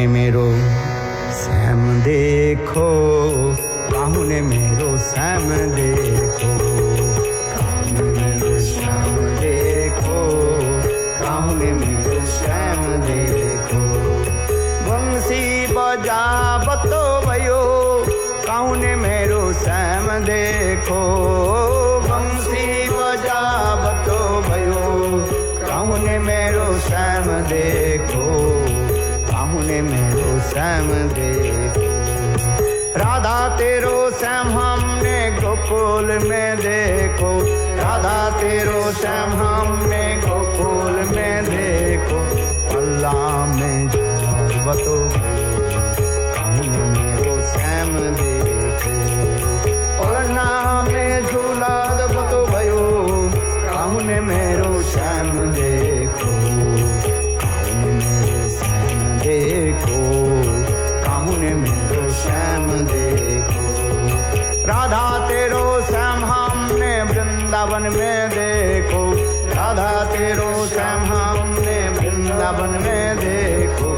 मेरो श्याम देखो, काहू ने मेरो श्याम देखो, काहू ने मेरो श्याम देखो, काहू ने मेरो श्याम देखो। बंसी बजावतो भयो, काहू ने मेरो श्याम देखो, बंसी बजावतो भयो, काहू ने मेरो श्याम देखो, काहू ने मेरो श्याम देखो। राधा तेरो श्याम हमने गोकुल में देखो, राधा तेरो श्याम हमने गोकुल में देखो। पल्ला में बतो काहू ने मेरो श्याम देखो, पलना में झूला बतो भयो, काहू ने मेरो श्याम देखो, काहू ने मेरो श्याम देखो, काहू ने मेरो श्याम देखो। राधा तेरो श्याम हमने वृंदावन में देखो, राधा तेरो श्याम हमने वृंदावन में देखो।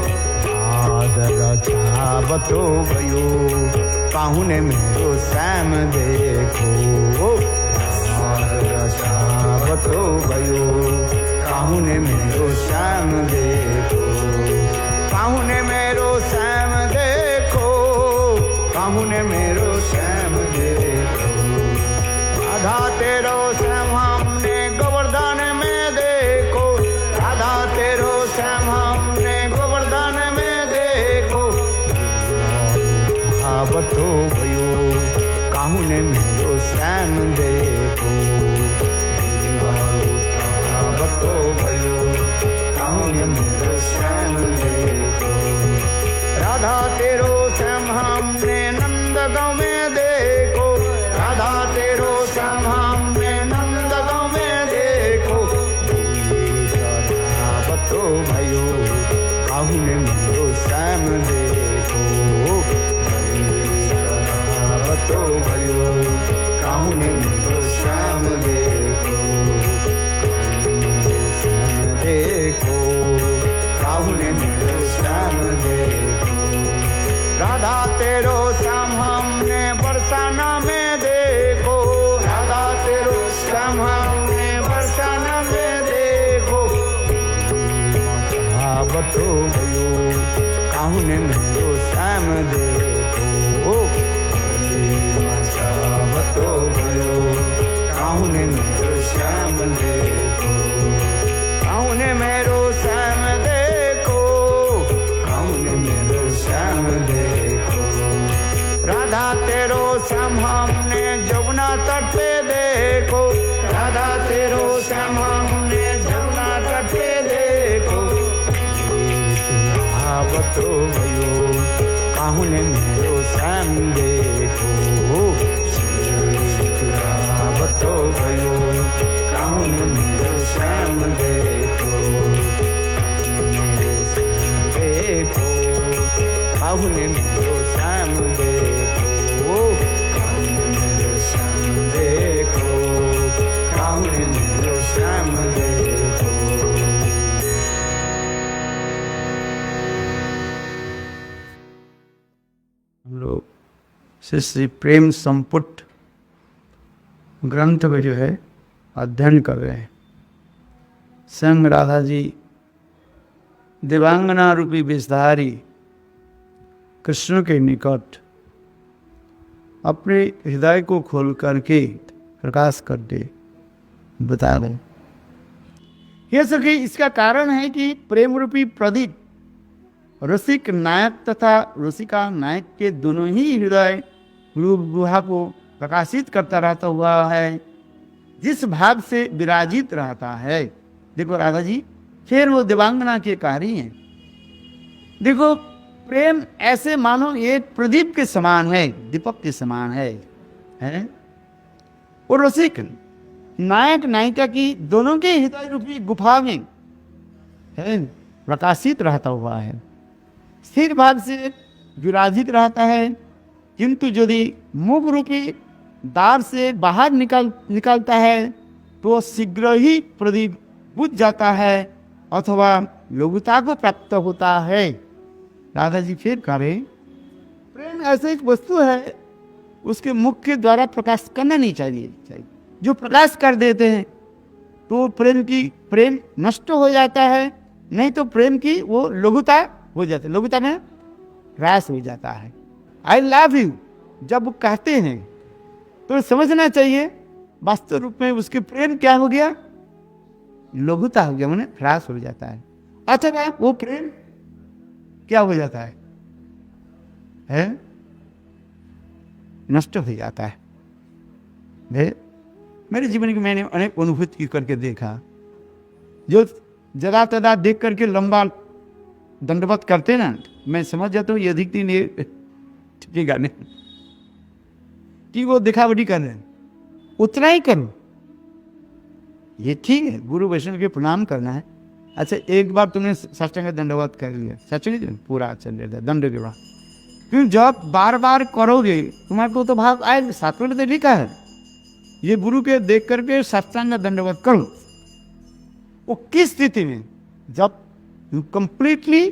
बतो भयो, काहू ने मेरो श्याम देखो, बतो भयो, काहू ने मेरो श्याम देखो, काहू ने मेरो श्याम देखो, काहू ने मेरो श्याम देखो। राधा तेरो श्याम हमने गोवर्धन में देखो, राधा तेरो श्याम हमने गोवर्धन में देखो। बतो भयो, काहू ने मेरो श्याम देखो, बतो भयो, काहू ने मेरो श्याम देखो। राधा तेरो श्याम हमने नंदगांव में देखो, राधा तेरो श्याम हमने नंदगांव में देखो। बतो भयो, काहू ने मेरो श्याम देखो, बतो भयो, काहू ने मेरो श्याम देखो, देखो, काहू ने मेरो श्याम देखो। राधा तेरो श्याम हमने बरसाना में देखो, राधा तेरो श्याम हमने बरसाना में देखो। बतो भयो, काहू ने मेरो श्याम देखो, बतो भयो, काहू ने मेरो श्याम देखो, काहू ने मेरो श्याम देखो, काहू ने मेरो श्याम देखो। राधा तेरो श्याम हमने जमुना तट पे देखो, राधा तेरो श्याम हमने जमुना तट पे देखो। बतो भयो, काहू ने मेरो श्याम देखो, बतो भयो, काहू ने मेरो श्याम देखो, देखो, काहू ने मेरो श्याम देखो, काहू ने मेरो श्याम देखो, काहू ने मेरो श्याम देखो। हम लोग श्री प्रेम संपुट ग्रंथ में जो है अध्ययन कर रहे हैं। संग राधा जी देवांगना रूपी विषधारी कृष्ण के निकट अपने हृदय को खोल करके प्रकाश करते बता दें। यह सके इसका कारण है कि प्रेम रूपी प्रदीप रसिक नायक तथा रसिका नायक के दोनों ही हृदय गुहा को प्रकाशित करता रहता हुआ है, जिस भाव से विराजित रहता है। देखो राधा जी फिर वो देवांगना के कार्य हैं। देखो प्रेम ऐसे मानो एक प्रदीप के समान है, दीपक के समान है? और रसिक नायक नायिका की दोनों के हृदय रूपी गुफा में है प्रकाशित रहता हुआ है, स्थिर भाव से विराजित रहता है। किंतु यदि मुख रूपी द्वार से बाहर निकलता है तो शीघ्र ही प्रदीप बुझ जाता है अथवा लघुता को प्राप्त होता है। राधा जी फिर कह रहे प्रेम ऐसे एक वस्तु है, उसके मुख के द्वारा प्रकाश करना नहीं चाहिए। जो प्रकाश कर देते हैं तो प्रेम नष्ट हो जाता है, नहीं तो प्रेम की वो लघुता हो जाती है, लघुता में ह्रास हो जाता है। आई लव यू जब वो कहते हैं तो समझना चाहिए वास्तव रूप में उसके प्रेम क्या हो गया, लघुता हो गया, मैंने ह्रास हो जाता है। अथवा वो प्रेम क्या हो जाता है? नष्ट हो जाता है। मेरे जीवन की मैंने अनेक अनुभूति करके देखा, जो जदा तदा देख करके लंबा दंडवत करते ना, मैं समझ जाता हूँ ये अधिक दिन ये गाने कि वो दिखावटी कर रहे हैं, उतना ही करो, ये ठीक है, गुरु वैष्णव के प्रणाम करना है। अच्छा एक बार तुमने साष्टांग दंडवत कर लिया, सच पूरा चल रहा था दंड के बाद, फिर जब बार बार करोगे तुम्हारे को तो भाव आए। शास्त्रों में तो लिखा है ये गुरु के देख करके साष्टांग दंडवत करो। वो किस स्थिति में? जब यू कंप्लीटली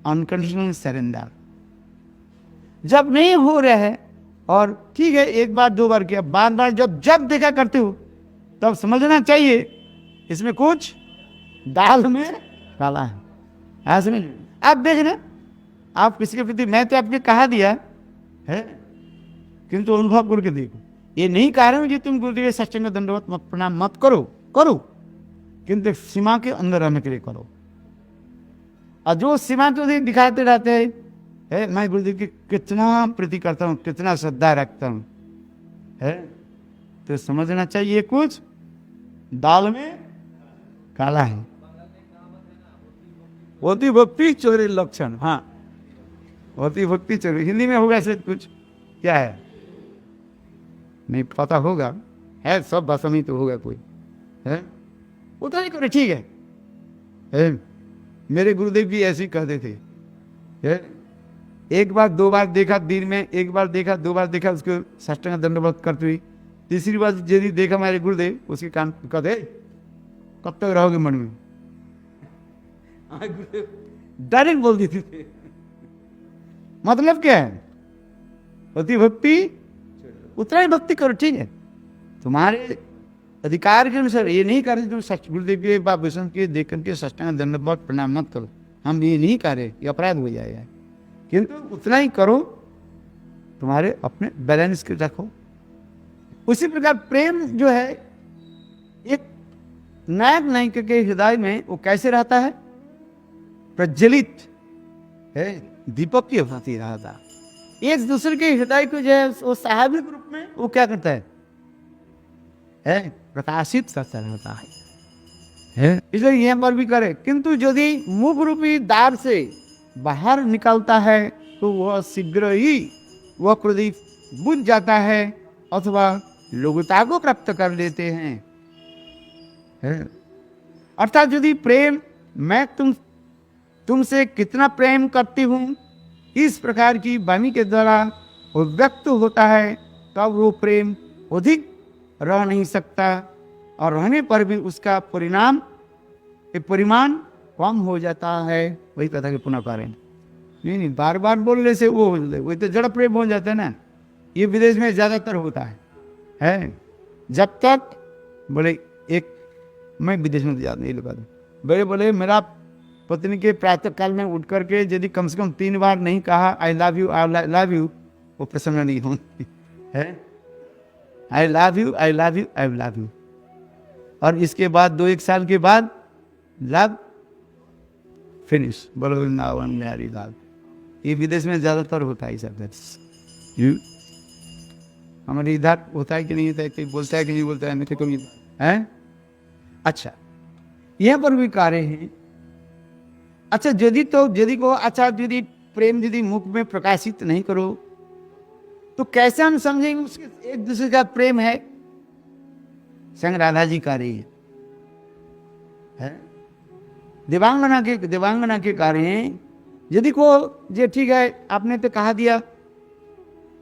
अनकंडीशनल सरेंडर, जब नहीं हो रहा है और ठीक है एक बार दो बार किया, बार बार जब देखा करते हो तब समझना चाहिए इसमें कुछ दाल में काला है। ऐसे में आप देखना, आप किसी के प्रति, मैं तो आपने कहा दिया है किंतु अनुभव करके देखो। ये नहीं कह रहा हूं कि तुम गुरुदेव साष्टांग दंडवत मत प्रणाम मत करो, करो किंतु एक सीमा के अंदर रहने के लिए करो। और जो सीमा तो दिखाते रहते हैं मैं गुरुदेव की कितना प्रीति करता हूँ, कितना श्रद्धा रखता हूँ, है तो समझना चाहिए कुछ दाल में काला है। होती भक्ति चोरी लक्षण, हाँ होती भक्ति चोरी, हिंदी में होगा ऐसे कुछ, क्या है नहीं पता होगा, है सब भाषा में तो होगा कोई, है उतना ही करे ठीक है। मेरे गुरुदेव भी ऐसे ही कहते थे, है एक बार दो बार देखा दिन में, एक बार देखा दो बार देखा उसको साष्टांग दंडवत करते हुई, तीसरी बार यदि देखा मेरे गुरुदेव उसके कान कहते कब तक रहोगे मन में, डायरेक्ट बोल देते थे। मतलब क्या है? अति भक्ति उतना ही भक्ति करो, ठीक है तुम्हारे अधिकार के अनुसार, ये नहीं कर रहे तुम गुरुदेव के बाप वैष्णव के देख करके साष्टांग दंडवत प्रणाम मत करो, हम ये नहीं कर रहे, ये अपराध हो जाएगा, किंतु उतना ही करो तुम्हारे अपने बैलेंस के रखो। उसी प्रकार प्रेम जो है एक नायक नायिका के हृदय में वो कैसे रहता है? प्रज्वलित है, दीपक की भांति रहता, एक दूसरे के हृदय को जो है वो स्वाभाविक रूप में वो क्या करता है प्रकाशित करता रहता है। इसलिए यह पर भी करे, किंतु यदि मुख रूपी द्वार से बाहर निकलता है तो वह शीघ्र ही वह प्रदीप बुझ जाता है अथवा लघुता को प्राप्त कर लेते हैं। अर्थात यदि प्रेम, मैं तुमसे कितना प्रेम करती हूं, इस प्रकार की वाणी के द्वारा वो व्यक्त होता है, तब वो प्रेम अधिक रह नहीं सकता और रहने पर भी उसका परिमाण कम हो जाता है। वही कथा के पुनः कारण नहीं बार बार बोलने से वो वही तो जड़ प्रेम हो जाता है ना। ये विदेश में ज्यादातर होता है जब तक बोले एक, मैं विदेश में ज्यादा नहीं लगा बड़े बोले मेरा पत्नी के प्रातः काल में उठ करके यदि कम से कम 3 बार नहीं कहा I love you I love you, वो प्रसन्न नहीं होती है। I love you I love you I love you, और इसके बाद 2-1 साल के बाद लव फिनिश, बोलो नाउ आई एम मैरिड। ये विदेश में ज्यादातर होता है सब। हमारे इधर होता है कि नहीं होता है, कोई बोलता है कि नहीं बोलता है, नहीं कोई है। अच्छा यह पर भी कार्य है। अच्छा यदि को अच्छा यदि प्रेम यदि मुख में प्रकाशित नहीं करो तो कैसे हम समझेंगे उसके एक दूसरे का प्रेम है? संग राधा जी कार्य है, देवांगना के कार्य हैं। यदि को ये ठीक है आपने तो कहा दिया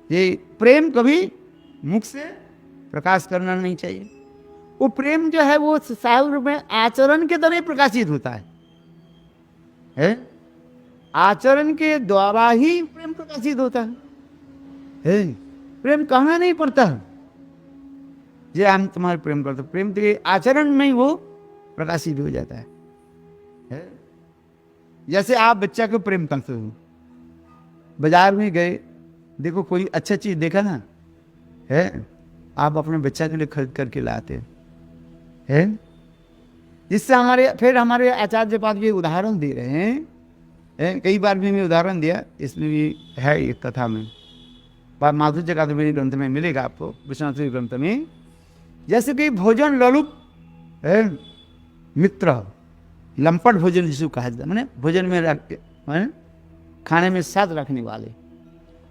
ये प्रेम कभी मुख से प्रकाश करना नहीं चाहिए। वो प्रेम जो है वो साल रूप में आचरण के द्वारा प्रकाशित होता है आचरण के द्वारा ही प्रेम प्रकाशित होता है। प्रेम कहना नहीं पड़ता जे हम तुम्हारे प्रेम करते, प्रेम तेरे आचरण में ही वो प्रकाशित हो जाता है। जैसे आप बच्चा को प्रेम करते हो, बाजार में गए, देखो कोई अच्छा चीज देखा ना है, आप अपने बच्चा के लिए खरीद करके लाते हैं। जिससे हमारे आचार्य पाद भी उदाहरण दे रहे हैं। कई बार भी मैं उदाहरण दिया, इसमें भी है एक कथा में, माधुर्य का तो मेरे ग्रंथ में मिलेगा आपको, विश्वनाथ ग्रंथ में। जैसे कि भोजन ललुप मित्र, लंपट भोजन जिसको कहा जाता है, मैंने भोजन में रख के खाने में साथ रखने वाले,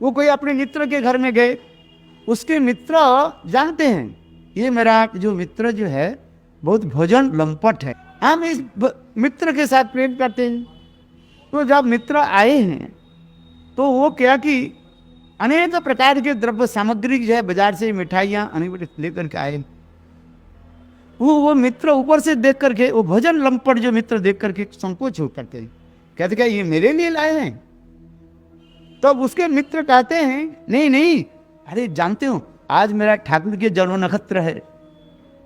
वो कोई अपने मित्र के घर में गए, उसके मित्र जानते हैं ये मेरा जो मित्र जो है बहुत भोजन लंपट है, हम इस मित्र के साथ प्रेम करते हैं। तो जब मित्र आए हैं तो वो क्या कि अनेक प्रकार के द्रव्य सामग्री जो है बाजार से मिठाइयाँ अनेक लेकर के आए। वो मित्र ऊपर से देख करके, वो भोजन लंपट जो मित्र देख करके संकोच हो करते हैं, कहते क्या ये मेरे लिए लाए हैं? तब तो उसके मित्र कहते हैं नहीं नहीं, अरे जानते हो आज मेरा ठाकुर के जन्म नक्षत्र है,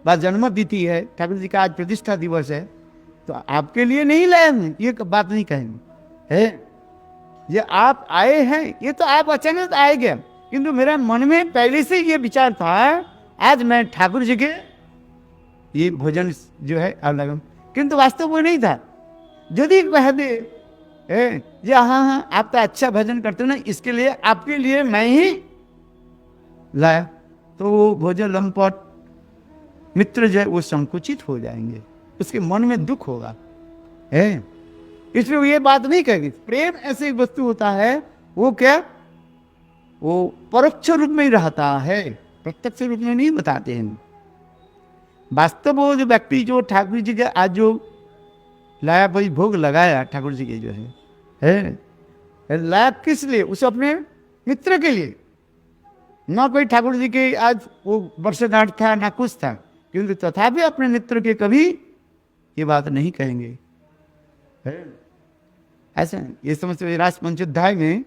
बस जन्म तिथि है, ठाकुर जी का आज प्रतिष्ठा दिवस है, तो आपके लिए नहीं लाए हैं, ये बात नहीं कहेंगे है। ये आप आए हैं, ये तो आप अचानक आए गए, किंतु मेरा मन में पहले से ये विचार था आज मैं ठाकुर जी के ये भोजन जो है अलग, किंतु वास्तव वो नहीं था। यदि कह दे जी हाँ आप तो अच्छा भजन करते हो ना, इसके लिए आपके लिए मैं ही लाया, तो वो भोजन लंपट मित्र जो है वो संकुचित हो जाएंगे, उसके मन में दुख होगा है। इसलिए वो ये बात नहीं कहेगी। प्रेम ऐसी वस्तु होता है, वो क्या, वो परोक्ष रूप में ही रहता है, प्रत्यक्ष रूप में नहीं बताते हैं। वास्तव वो जो व्यक्ति जो ठाकुर जी के आज जो लाया भाई भोग लगाया ठाकुर जी के जो है लाया किस लिए, उसे अपने मित्र के लिए, ना कोई ठाकुर जी के आज वो वर्षगांठ था ना कुछ था, क्योंकि तथापि अपने मित्र के कभी ये बात नहीं कहेंगे। ऐसा ये समस्त रास पंचोध्याय में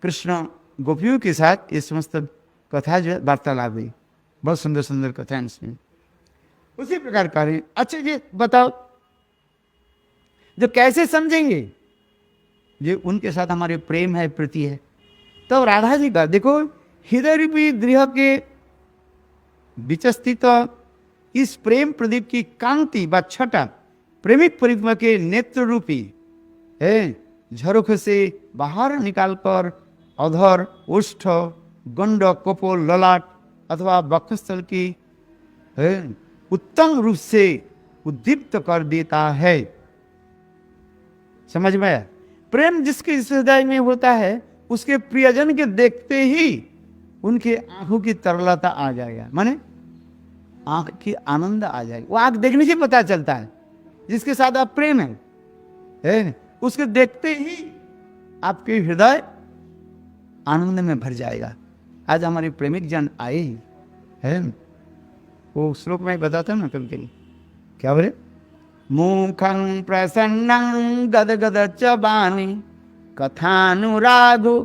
कृष्ण गोपियों के साथ ये समस्त कथा जो है वार्तालाप हुई, बहुत सुंदर सुंदर कथा है इसमें। उसी प्रकार करें। अच्छा ये बताओ जो कैसे समझेंगे ये उनके साथ हमारे प्रेम है, प्रीति है। तो राधा जी का देखो हृदय रूपी गृह के बीच स्थित इस प्रेम प्रदीप की कांति व छटा प्रेमिक परिक्रमा के नेत्र रूपी है झरोखे से बाहर निकालकर अधर, ओष्ठ, गंड, कपोल, ललाट अथवा वक्षस्थल की उत्तम रूप से उद्दीप्त कर देता है। समझ में आया? प्रेम जिसके हृदय में होता है उसके प्रियजन के देखते ही उनके आंखों की तरलता आ जाएगा, माने आंख की आनंद आ जाएगा। वो आंख देखने से पता चलता है जिसके साथ आप प्रेम है उसके देखते ही आपके हृदय आनंद में भर जाएगा। आज हमारे प्रेमिक जन आए हैं, वो श्लोक में बताता हूँ ना कभी कभी, क्या बोले, मुखं प्रसन्नं गद गद च बानी कथानुरागो,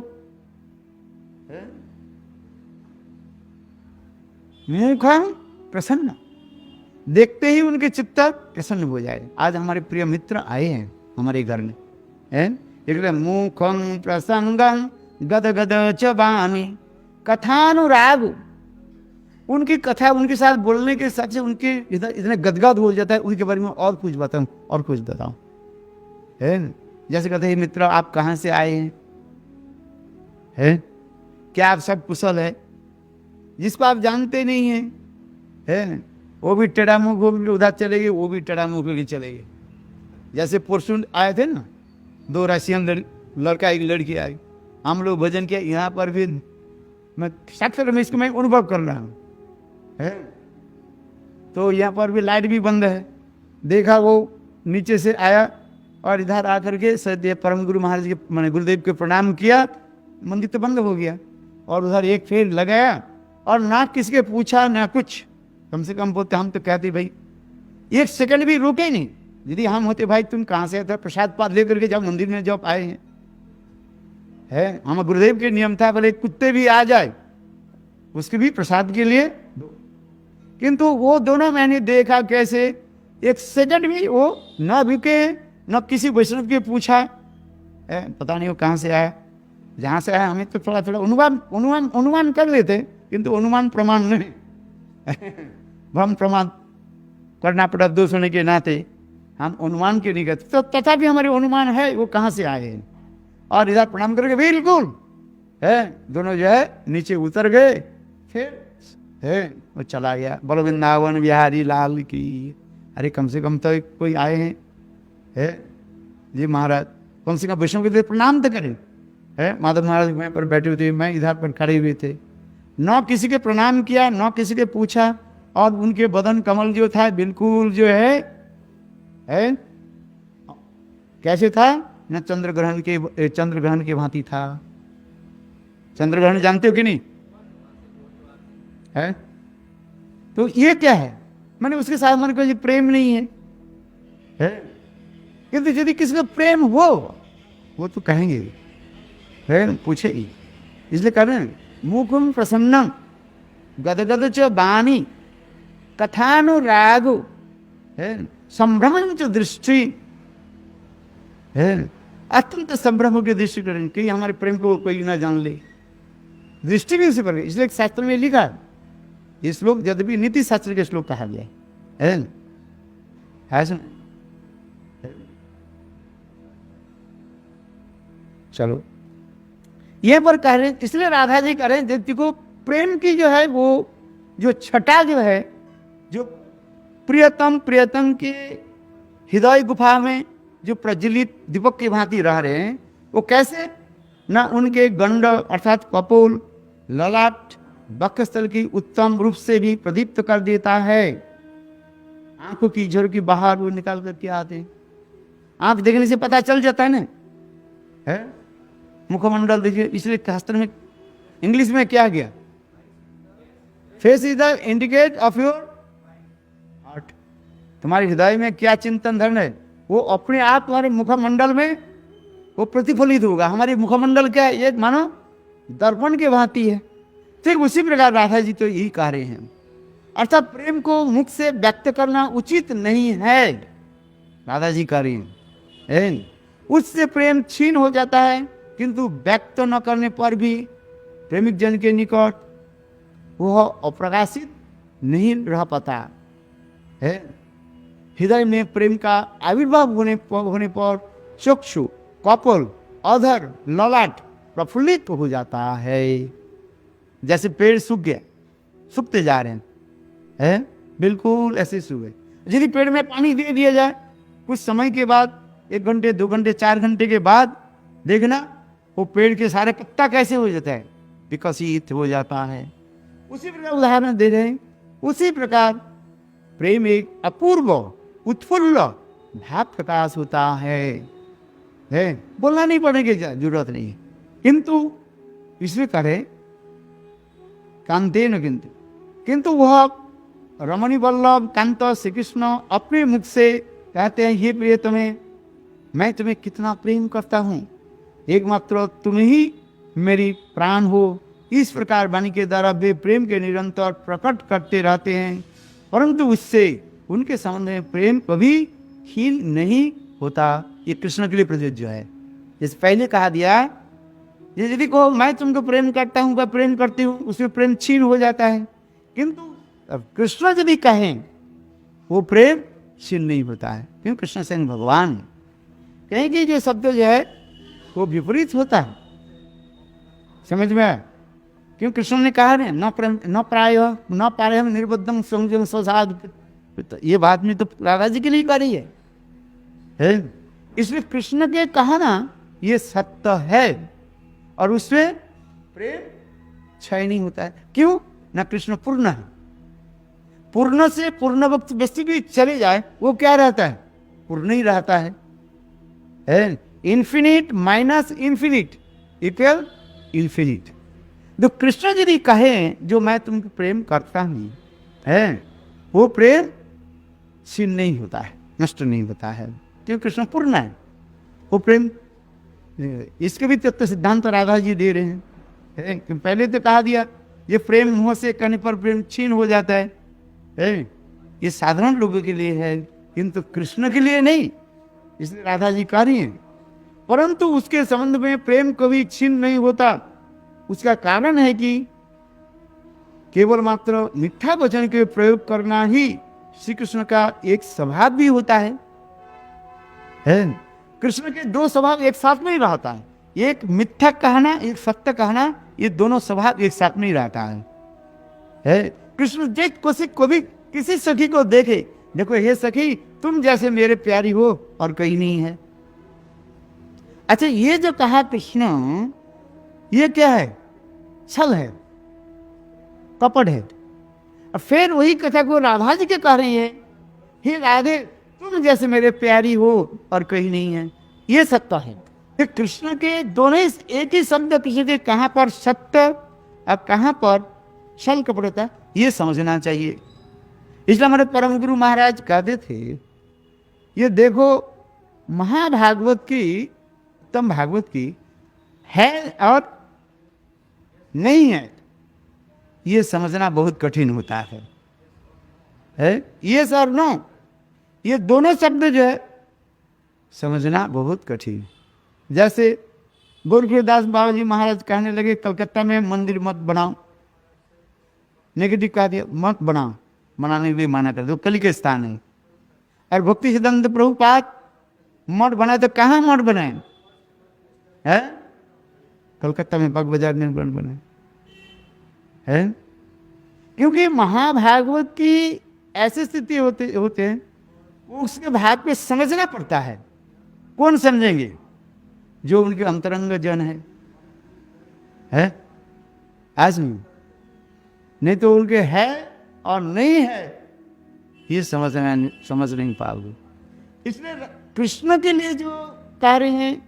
मुखं प्रसन्न, देखते ही उनके चित्त प्रसन्न हो जाए। आज हमारे प्रिय मित्र आए हैं हमारे घर में है, मुखं प्रसंगं गद गद च बानी कथानुराग, उनकी कथा उनके साथ बोलने के साथ से उनके इतने गदगद हो जाता है। उनके बारे में और कुछ बताऊं, और कुछ बताऊं है। जैसे कहते हैं मित्र आप कहाँ से आए हैं, क्या आप सब कुशल है। जिसको आप जानते नहीं है वो भी टेढ़ा मुंह को भी उधर चलेगी, वो भी टेढ़ा मुंह को भी चलेगी। जैसे परसों आए थे ना 2 रशियन लड़का एक लड़की आई, हम लोग भजन किया यहाँ पर भी, मैं साक्षर में इसको मैं अनुभव कर रहा हूँ है। तो यहाँ पर भी लाइट भी बंद है, देखा वो नीचे से आया और इधर आकर के सदैव परम गुरु महाराज के मैंने गुरुदेव के प्रणाम किया, मंदिर तो बंद हो गया और उधर एक फेर लगाया और ना किसी के पूछा ना कुछ। कम से कम बोलते हम तो कहते भाई 1 सेकंड भी रुके नहीं, यदि हम होते भाई तुम कहाँ से आते, प्रसाद पात लेकर के जब मंदिर में जब आए हैं, है हम गुरुदेव के नियम था बोले कुत्ते भी आ जाए उसके भी प्रसाद के लिए दो। किंतु वो दोनों मैंने देखा कैसे एक सेकंड भी वो न रुके, न किसी वैष्णव के पूछा, पता नहीं वो कहाँ से आया, जहाँ से आया हमें तो थोड़ा थोड़ा अनुमान कर लेते, किंतु अनुमान प्रमाण नहीं भ्रम प्रमाण करना पड़ा दोष होने के नाते हम अनुमान के नहीं करते, तो तथापि हमारे अनुमान है वो कहाँ से आए हैं। और इधर प्रणाम करके बिल्कुल है दोनों जो है नीचे उतर गए, फिर है वो चला गया। बोलो वृंदावन बिहारी लाल की। अरे कम से कम तो कोई आए हैं, है जी महाराज, कम से कम वैष्णव के लिए प्रणाम तो करें। है माधव महाराज वहीं पर बैठे हुए थे, मैं इधर पर खड़े हुए थे, न किसी के प्रणाम किया न किसी के पूछा, और उनके बदन कमल जो था बिल्कुल जो है कैसे था न चंद्र ग्रहण के भांति था। चंद्र ग्रहण जानते हो कि नहीं है? तो ये क्या है, मैंने उसके साथ मन को प्रेम नहीं है? किंतु यदि किसी का प्रेम हो वो तो कहेंगे, है पूछेगी। इसलिए कह रहे हैं मुखम प्रसन्नम गदगद च बानी कथानुरागो है संभ्रम च दृष्टि है, अत्यंत संभ्रम के दृष्टि करें कि हमारे प्रेम को कोई ना जान ले, दृष्टि भी उसी पर। इसलिए शास्त्र में लिखा ये श्लोक यद्यपि नीति शास्त्र के श्लोक कहा गया है ऐसा। चलो ये पर कह रहे, इसलिए राधा जी कह रहे हैं व्यक्ति को प्रेम की जो है वो जो छटा जो है, जो प्रियतम के हृदय गुफा में जो प्रज्वलित दीपक की भांति रह रहे हैं, वो कैसे न उनके गंड अर्थात कपोल ललाट वक्षस्थल की उत्तम रूप से भी प्रदीप्त कर देता है। आंखों की झुर्की बाहर वो निकाल करके आते हैं, आंख देखने से पता चल जाता है ना, है मुखमंडल देखिए। इसलिए शास्त्र में इंग्लिश में क्या गया, face is the indicate of your heart. तुम्हारे हृदय में क्या चिंतन धर्म है वो अपने आप तुम्हारे मुखमंडल में वो प्रतिफलित होगा। हमारे मुखमंडल क्या है, ये मानो दर्पण के भांति है। ठीक उसी प्रकार राधा जी तो यही कह रहे हैं, अर्थात प्रेम को मुख से व्यक्त करना उचित नहीं है, राधा जी कह रहे हैं। उससे प्रेम छीन हो जाता है, किंतु व्यक्त न करने पर भी प्रेमिक जन के निकट वह अप्रकाशित नहीं रह पाता है। हृदय में प्रेम का आविर्भाव होने पर चक्षु कपोल अधर ललाट प्रफुल्लित हो जाता है। जैसे पेड़ सूख गया, सूखते जा रहे हैं, बिल्कुल ऐसे सूखे। यदि पेड़ में पानी दे दिया जाए कुछ समय के बाद, 1 घंटे 2 घंटे 4 घंटे के बाद देखना वो पेड़ के सारे पत्ता कैसे हो जाता है, विकसित हो जाता है। उसी प्रकार उदाहरण दे रहे हैं, उसी प्रकार प्रेम एक अपूर्व उत्फुल्ल भाव प्रकाश होता है। बोलना नहीं पड़ेगा, जरूरत नहीं है, किंतु इसमें करे कांते न किंतु वह रमणी वल्लभ कांत श्री कृष्ण अपने मुख से कहते हैं, ये प्रिय तुम्हें, मैं तुम्हें कितना प्रेम करता हूँ, एकमात्र तुम ही मेरी प्राण हो। इस प्रकार वाणी के द्वारा वे प्रेम के निरंतर प्रकट करते रहते हैं, परंतु उससे उनके संबंध में प्रेम कभी हीन नहीं होता। ये कृष्ण के लिए प्रযোज्य है। जैसे पहले कहा दिया, यदि को मैं तुमको प्रेम करता हूँ, मैं प्रेम करती हूँ, उसमें प्रेम छीन हो जाता है, किंतु अब कृष्ण यदि कहें वो प्रेम छीन नहीं होता है, क्योंकि कृष्ण स्वयं भगवान कहें कि जो शब्द जो है वो विपरीत होता है। समझ में आया? क्यों कृष्ण ने कहा न प्राय निर्बद्धम संयम स्वसाध, ये बात में तो राधा जी के लिए करी है। इसलिए कृष्ण के कहा ना ये सत्य है, और उसमें प्रेम क्षय नहीं होता है। क्यों? ना कृष्ण पूर्ण है, पूर्ण से पूर्ण वक्त व्यक्ति भी चले जाए वो क्या रहता है, पूर्ण ही रहता है। Infinite minus infinite equal infinite. तो कृष्ण यदि कहे जो मैं तुमको प्रेम करता हूं, है वो प्रेम छीन नहीं होता है। नष्ट नहीं होता है, क्योंकि कृष्ण पूर्ण है, वो प्रेम। इसके भी तत्व सिद्धांत राधा जी दे रहे हैं। पहले तो कहा दिया ये प्रेम मुंह से कहने पर प्रेम छीन हो जाता है, ये साधारण लोगों के लिए है, किंतु कृष्ण के लिए नहीं, इसलिए राधा जी कह रही हैं। परंतु उसके संबंध में प्रेम कभी छीन नहीं होता। उसका कारण है कि केवल मात्र मिथ्या वचन के प्रयोग करना ही श्री कृष्ण का एक स्वभाव भी होता है। कृष्ण के दो स्वभाव एक साथ नहीं रहता है, एक मिथ्या कहना, एक सत्य कहना, ये दोनों स्वभाव एक साथ नहीं रहता है। कृष्ण जो कभी किसी सखी को देखे, देखो हे सखी तुम जैसे मेरे प्यारी हो और कहीं नहीं है। अच्छा, ये जो कहा कृष्ण, ये क्या है? छल है, कपट है। और फिर वही कथा को राधा जी के कह रही है, हे राधे तुम जैसे मेरे प्यारी हो और कहीं नहीं है, ये सत्य है। फिर कृष्ण के दोनों एक ही शब्द किसी के कहां पर सत्य और कहां पर छल कपटता, ये समझना चाहिए। इसलिए हमारे परम गुरु महाराज कहते थे, ये देखो महाभागवत की, उत्तम भागवत की है और नहीं है, ये समझना बहुत कठिन होता है। ये सर नो, ये दोनों शब्द जो है समझना बहुत कठिन। जैसे गोरखदास बाबा जी महाराज कहने लगे कलकत्ता में मंदिर मत बनाओ, नेगेटिव कह दिया, मत बनाओ, बनाने भी माना कर दो, कली के स्थान है। और भक्ति सिद्धांत प्रभुपाद मठ बनाए तो कहाँ मठ बनाए है? कलकत्ता में बाग बाजार में बने है, क्योंकि महाभागवत की ऐसी स्थिति होते हैं, उसके भाग पे समझना पड़ता है। कौन समझेंगे? जो उनके अंतरंग जन है आज नहीं तो उनके है और नहीं है ये समझ नहीं पाओगे। इसलिए कृष्ण के लिए जो कह रहे हैं,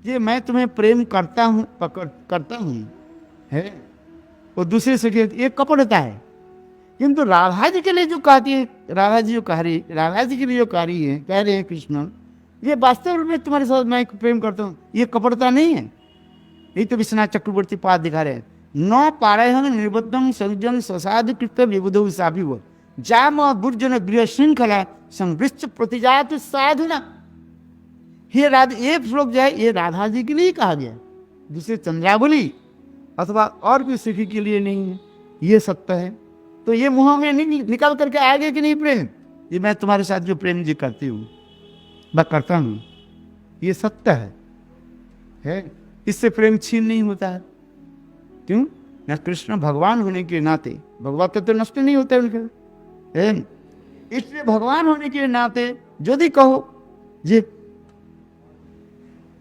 ये मैं तुम्हें प्रेम करता हूँ है, वो दूसरे से ये कपटता है। किंतु राधा जी के लिए जो कहती है, राधा जी के लिए जो कह रहे हैं कृष्ण, ये वास्तव में तुम्हारे साथ मैं प्रेम करता हूँ, ये कपटता नहीं है। यही तो विश्वनाथ चक्रवर्ती पाद दिखा रहे हैं, न पारायण निर्बद्धम संजन स्वसाध कृत विबुधो साभिव जाम बुर्जन गृह श्रृंखला संवृष्ट प्रतिजात साधुना। ये राधा, ये श्लोक जो है ये राधा जी के लिए कहा गया, दूसरे चंद्रावली अथवा और कोई सखी के लिए नहीं है, ये सत्य है। तो ये मुंह में निकाल करके आएगा कि नहीं प्रेम, ये मैं तुम्हारे साथ जो प्रेम जी करती हूँ मैं करता हूँ, ये सत्य है। इससे प्रेम छीन नहीं होता है। क्यों? न कृष्ण भगवान होने के नाते, भगवान तो नष्ट नहीं होता है उनके, इसलिए भगवान होने के नाते यदि कहो ये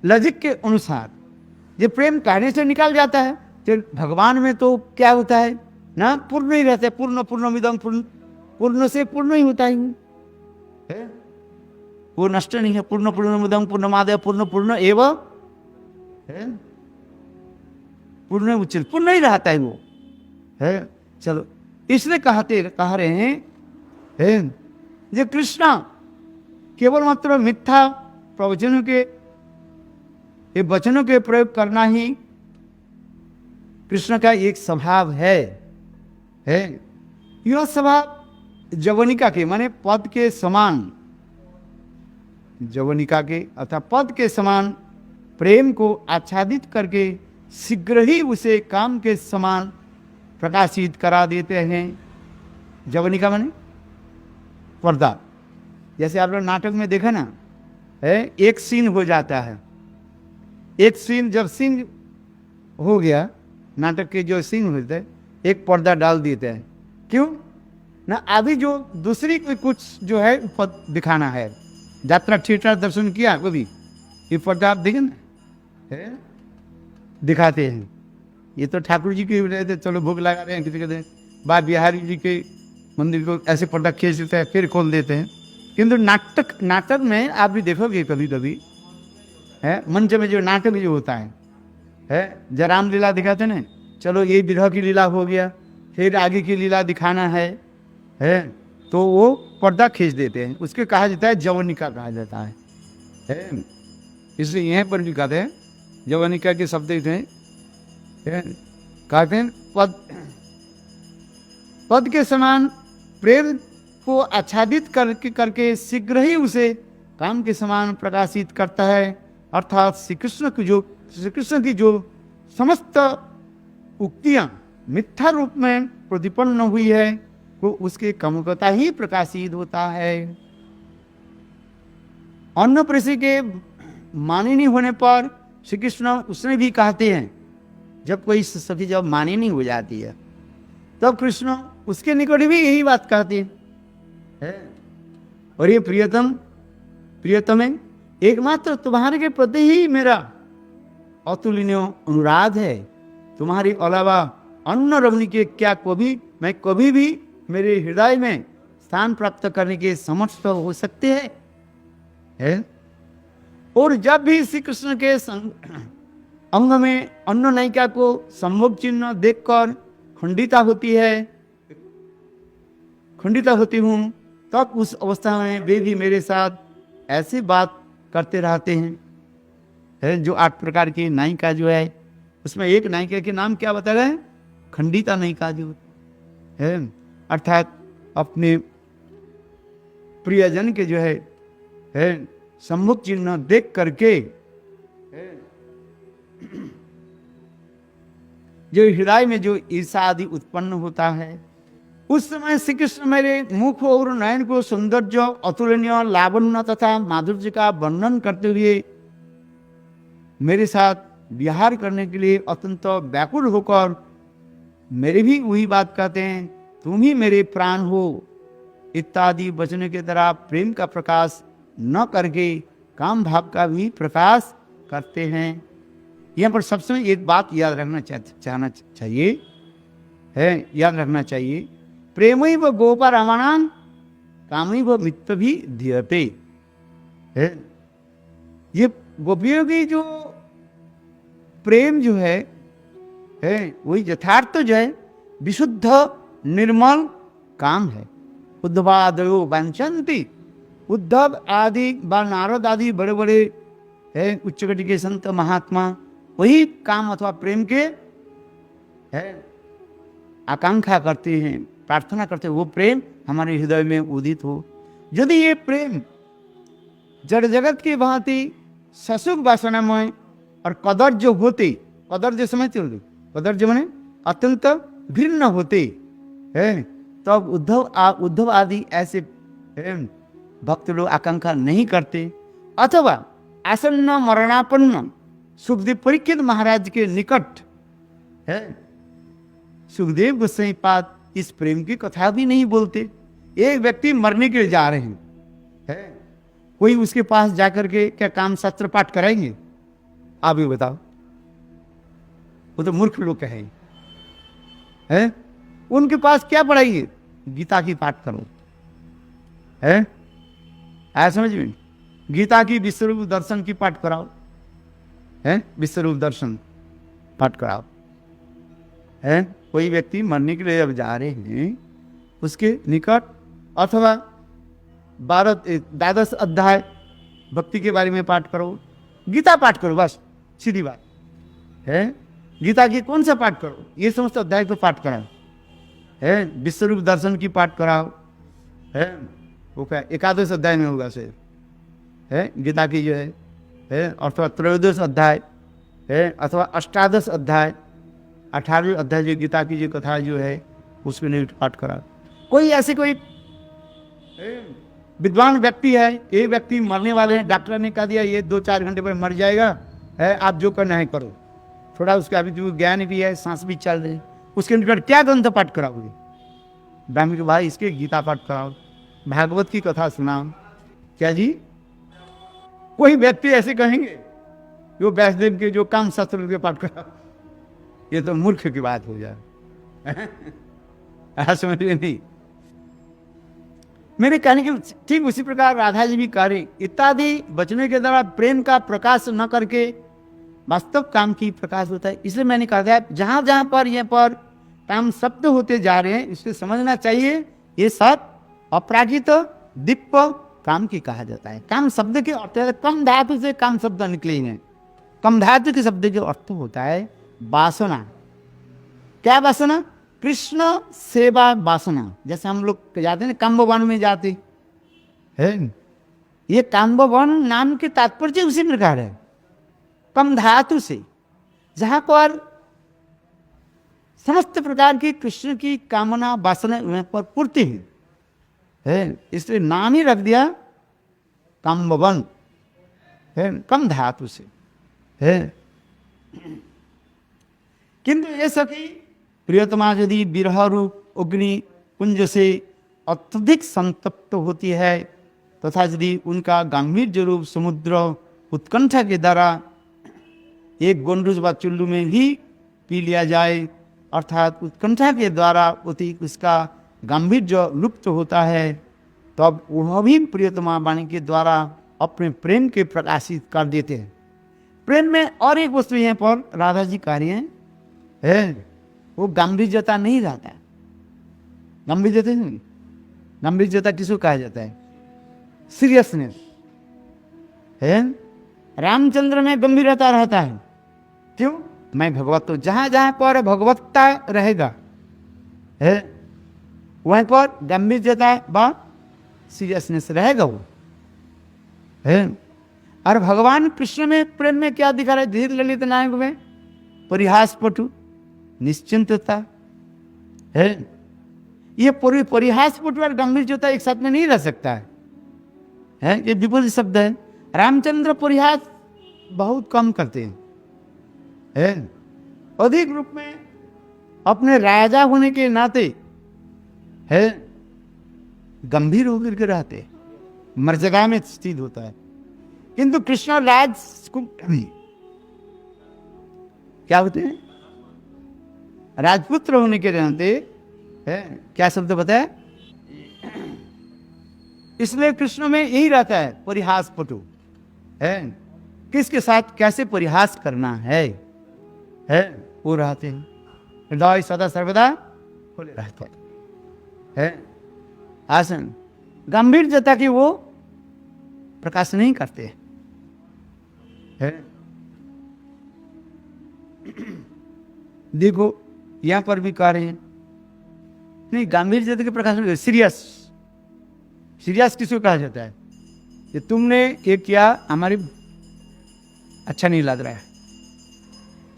लॉजिक के अनुसार ये प्रेम कहने से निकाल जाता है, तो भगवान में तो क्या होता है ना, पूर्ण ही रहता है। पूर्ण पूर्णमिदं पूर्ण से पूर्ण ही होता है, वो नष्ट नहीं है। पूर्ण पूर्णमिदं पूर्णमादाय पूर्ण एवं पूर्ण उच्चल, पूर्ण ही रहता है वो है। चलो, इसलिए कह रहे हैं जो कृष्ण केवल मात्र मिथ्या प्रवचनों के, ये वचनों के प्रयोग करना ही कृष्ण का एक स्वभाव है। यह स्वभाव जवनिका के माने पद के समान, जवनिका के अर्थात पद के समान प्रेम को आच्छादित करके शीघ्र ही उसे काम के समान प्रकाशित करा देते हैं। जवनिका माने पर्दा। जैसे आप लोग नाटक में देखा ना, एक सीन हो जाता है, एक सीन जब सीन हो गया, नाटक के जो सीन होते हैं, एक पर्दा डाल देते हैं। क्यों ना, अभी जो दूसरी कोई कुछ जो है दिखाना है। यात्रा थिएटर दर्शन किया कभी, ये पर्दा आप देखें ना, दिखाते हैं। ये तो ठाकुर जी के रहते, चलो भोग लगा रहे हैं, किसी कहते हैं बात बिहारी जी के मंदिर को ऐसे पर्दा खींच देते हैं फिर खोल देते हैं। किंतु नाटक में आप भी देखोगे कभी कभी है, मंच में जो नाटक जो होता है जय रामलीला दिखाते ना, चलो ये विरह की लीला हो गया, फिर आगे की लीला दिखाना है तो वो पर्दा खींच देते हैं, उसके कहा जाता है जवनिका कहा जाता है। इसलिए यहाँ पर भी कहते हैं जवनिका के शब्द थे, कहते हैं पद के समान प्रेम को आच्छादित करके शीघ्र ही उसे काम के समान प्रकाशित करता है। अर्थात श्री कृष्ण की जो समस्त उक्तियां मिथ्या रूप में प्रतिपन्न हुई है वो उसके कमुकता ही प्रकाशित होता है। अन्य प्रसी के माने नहीं होने पर श्री कृष्ण उसने भी कहते हैं, जब कोई सखी जब माने नहीं हो जाती है तब कृष्ण उसके निकट भी यही बात कहते हैं, और ये प्रियतम है, एकमात्र तुम्हारे के प्रति ही मेरा अतुलनीय अनुराग है। तुम्हारे अलावा अन्य रमणी के क्या मैं कभी भी मेरे हृदय में स्थान प्राप्त करने के समर्थ हो सकते हैं। और जब भी श्री कृष्ण के अंग में अन्य नायिका को संभोग चिन्ह देखकर खंडिता होती हूँ, तब उस अवस्था में वे भी मेरे साथ ऐसी बात करते रहते हैं। जो 8 प्रकार की नायिका जो है उसमें एक नायिका के नाम क्या बताया है? खंडिता नायिका जो है, अर्थात अपने प्रियजन के जो है सम्मुख चिन्ह देख करके जो हृदय में जो ईर्षा आदि उत्पन्न होता है, उस समय श्री कृष्ण मेरे मुख और नयन को सौंदर्य, अतुलनीय लावण्य तथा माधुर्य का वर्णन करते हुए मेरे साथ विहार करने के लिए अत्यंत व्याकुल होकर मेरे भी वही बात कहते हैं, तुम ही मेरे प्राण हो इत्यादि वचन के द्वारा प्रेम का प्रकाश न करके काम भाव का भी प्रकाश करते हैं। यहाँ पर सबसे एक बात याद रखना चाहिए, प्रेमई व गोपा रमणान कामी व मित्र भी धीयते है। ये गोपियों की जो प्रेम जो है वही यथार्थ जो है विशुद्ध निर्मल काम है। उद्धवादयो वांछन्ति, उद्धव आदि व नारद आदि बड़े बड़े उच्च कोटि के संत महात्मा वही काम अथवा प्रेम के आकांक्षा करते हैं, प्रार्थना करते हैं, वो प्रेम हमारे हृदय में उदित हो। यदि ये प्रेम जड़ जगत की भांति ससुख वासनामय और कदर्ज होते, कदर्ज समझते हो, कदर्ज माने अत्यंत भिन्न होते हैं, तब उद्धव आदि ऐसे भक्त लोग आकांक्षा नहीं करते। अथवा आसन्न मरणापन्न सुखदेव परीक्षित महाराज के निकट है सुखदेव गोस्वामी पाद इस प्रेम की कथा भी नहीं बोलते। एक व्यक्ति मरने के लिए जा रहे हैं, कोई उसके पास जाकर के क्या काम शास्त्र पाठ कराएंगे? आप भी बताओ, वो तो मूर्ख लोग कहेंगे। उनके पास क्या पढ़ाएंगे? गीता की पाठ करो, है आया समझ में? गीता की विश्वरूप दर्शन की पाठ कराओ, है विश्वरूप दर्शन पाठ कराओ। है कोई व्यक्ति मरने के लिए अब जा रहे हैं, उसके निकट अथवा 12 अध्याय भक्ति के बारे में पाठ करो, गीता पाठ करो, बस सीधी बात है। गीता की कौन सा पाठ करो? ये समस्त अध्याय को पाठ कराओ, है विश्वरूप दर्शन की पाठ कराओ, है वो क्या 11 अध्याय में होगा सिर्फ, है गीता की जो है अथवा 13 अध्याय है अथवा 18 अध्याय 18 अध्याय जो गीता की जो कथा जो है उसमें नहीं पाठ करा। कोई ऐसे कोई विद्वान व्यक्ति है, एक व्यक्ति मरने वाले हैं, डॉक्टर ने कह दिया ये 2-4 घंटे पर मर जाएगा, है आप जो करना है करो, थोड़ा उसका अभी जो ज्ञान भी है, सांस भी चल रही, उसके निकट क्या ग्रंथ पाठ कराओगे? ब्राह्मण के भाई इसके गीता पाठ कराओ, भागवत की कथा सुनाओ। क्या जी? कोई व्यक्ति ऐसे कहेंगे जो वैष्णव के जो काम शास्त्र के पाठ कराओ? ये तो मूर्ख की बात हो जाए। समझ में नहीं? मेरे कहने के ठीक उसी प्रकार राधा जी भी करें इत्यादि वचनों के द्वारा प्रेम का प्रकाश न करके वास्तव काम की प्रकाश होता है। इसलिए मैंने कहा था जहां जहां पर यहाँ पर काम शब्द होते जा रहे हैं इससे समझना चाहिए ये सब अपराजित दीप काम की कहा जाता है। काम शब्द के अर्थ है, कम धातु से काम शब्द निकले हैं। कम धातु के शब्द के अर्थ होता है वासना। क्या वासना? कृष्ण सेवा वासना। जैसे हम लोग जाते हैं काम्बवन में जाते हैं, ये काम्बवन नाम के तात्पर्य उसी प्रकार है, कम धातु से, जहां पर समस्त प्रकार की कृष्ण की कामना वासना वहां पर पूर्ति है, इसलिए नाम ही रख दिया काम्बवन, है कम धातु से है। किंतु ये सखी प्रियतमा यदि विरह रूप अग्नि कुंज से अत्यधिक संतप्त होती है तथा यदि उनका गंभीर रूप समुद्र उत्कंठा के द्वारा एक गोंडूज व चुल्लू में भी पी लिया जाए, अर्थात उत्कंठा के द्वारा अति उसका गंभीर जो लुप्त होता है, तब वह भी प्रियतमा वाणी के द्वारा अपने प्रेम के प्रकाशित कर देते हैं। प्रेम में और एक वस्तु यहाँ पर राधा जी कह रही है, वो गंभीरता नहीं रहता है। गंभीरता नहीं, गंभीरता किसको कहा जाता है? सीरियसनेस है। रामचंद्र में गंभीरता रहता है, क्यों? मैं भगवत, तो जहां जहां पर भगवत्ता रहेगा है वहीं पर गंभीरता व सीरियसनेस रहेगा वो है। और भगवान कृष्ण में प्रेम में क्या दिखा रहा है? धीर ललित नायक में परिहास पटु निश्चिंतता है। ये पूरी परिहास पटु और गंभीरता एक साथ में नहीं रह सकता है, ये विपरीत शब्द है। रामचंद्र परिहास बहुत कम करते हैं, अधिक रूप में अपने राजा होने के नाते है गंभीर होकर के रहते, मर्यादा में स्थित होता है। किंतु कृष्ण राज क्या होते हैं? राजपुत्र होने के नाते है, क्या शब्द बताया? इसलिए कृष्ण में यही रहता है परिहास पटु है, किसके साथ कैसे परिहास करना है वो रहते हैं। हृदय सदा सर्वदा खुले रहते है। आसन गंभीर जता कि वो प्रकाश नहीं करते है। देखो यहां पर भी कह रहे हैं, नहीं गंभीर जता के प्रकाश नहीं, सीरियस। सीरियस किसको कहा जाता है? कि तुमने ये किया हमारी अच्छा नहीं लग रहा है।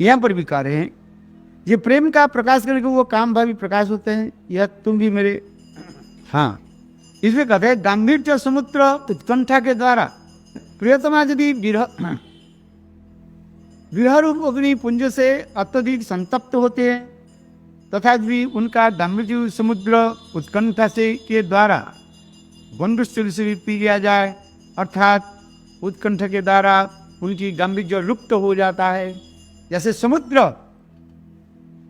यहां पर भी कह रहे हैं ये प्रेम का प्रकाश करने के वो काम भावी प्रकाश होते हैं, या तुम भी मेरे, हाँ इसमें कहते हैं गंभीर समुद्र उत्कंठा के द्वारा प्रियतमा यदि विरह रूप अग्नि पुंज से अत्यधिक संतप्त होते हैं तथा भी उनका गंभीर समुद्र उत्कंठा से के द्वारा बंधुस्थल से भी पी लिया जाए, अर्थात उत्कंठा के द्वारा उनकी गंभीर जो लुप्त हो जाता है। जैसे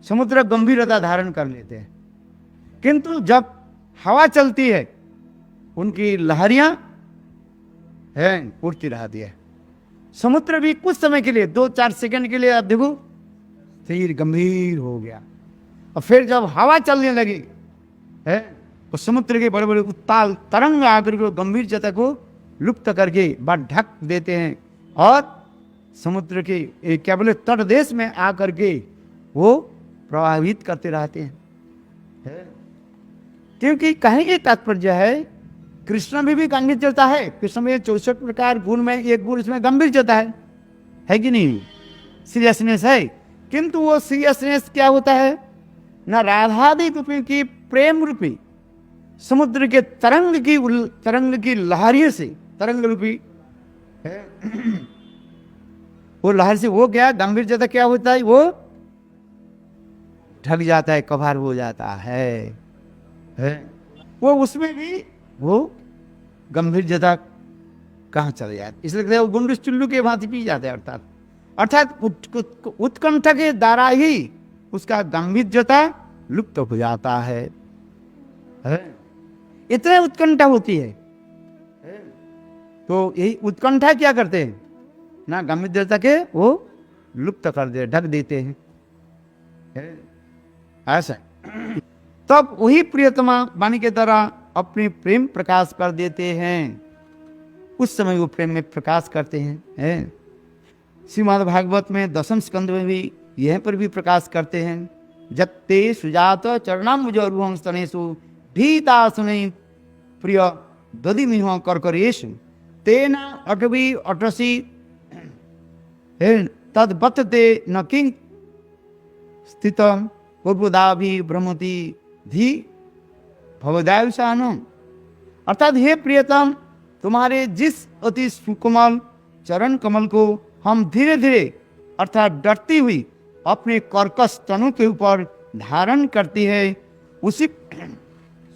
समुद्र गंभीरता धारण कर लेते हैं, किंतु जब हवा चलती है उनकी लहरियां हैं उड़ती रहती है। समुद्र भी कुछ समय के लिए 2-4 सेकंड के लिए आप देखो फिर गंभीर हो गया, और फिर जब हवा चलने लगी है तो समुद्र के बड़े बड़े उत्ताल तरंग आकर के गंभीर जता को लुप्त करके बाद ढक देते हैं, और समुद्र के क्या बोले तट देश में आकर के वो प्रभावित करते रहते हैं है? क्योंकि कहने के तात्पर्य है कृष्ण में भी गंभीर जता है। कृष्ण में 64 प्रकार गुण में एक गुण इसमें गंभीर जता है कि नहीं? सीरियसनेस है। किंतु वो सीरियसनेस क्या होता है ना, राधादि रूपी की प्रेम रूपी समुद्र के तरंग की लहरियों से, तरंग रूपी है वो लहर से वो क्या गंभीर जता क्या होता है, वो ढक जाता है, कभार हो जाता है वो उसमें भी वो गंभीर जता कहाँ चले जाते, इसलिए कहते हैं वो गुंडूस चुल्लू के भांति पी जाते हैं। अर्थात उत्कंठा के द्वारा ही उसका गंभीर जता लुप्त हो जाता है। इतने उत्कंठा होती है तो यही उत्कंठा क्या करते हैं ना, गंभीरता के वो लुप्त कर दे, ढक देते हैं ऐसा। तब वही प्रियतमा वाणी के द्वारा अपने प्रेम प्रकाश कर देते हैं, उस समय वो प्रेम में प्रकाश करते हैं। श्रीमद् भागवत में 10वें स्कंद में भी यह पर भी प्रकाश करते हैं। जत्ते सुजात चरणाम्बुजोरुहं स्तनेषु भीतासुनै प्रिय दधिमिह कर्करेषु तेन अटवी अटसी तद्बतते न किं स्थितम पूर्वदाभि भ्रमति धी भवदायुषानम। अर्थात हे प्रियतम, तुम्हारे जिस अति सुकोमल चरण कमल को हम धीरे धीरे अर्थात डरती हुई अपने कर्कश तनु के ऊपर धारण करती है, उसी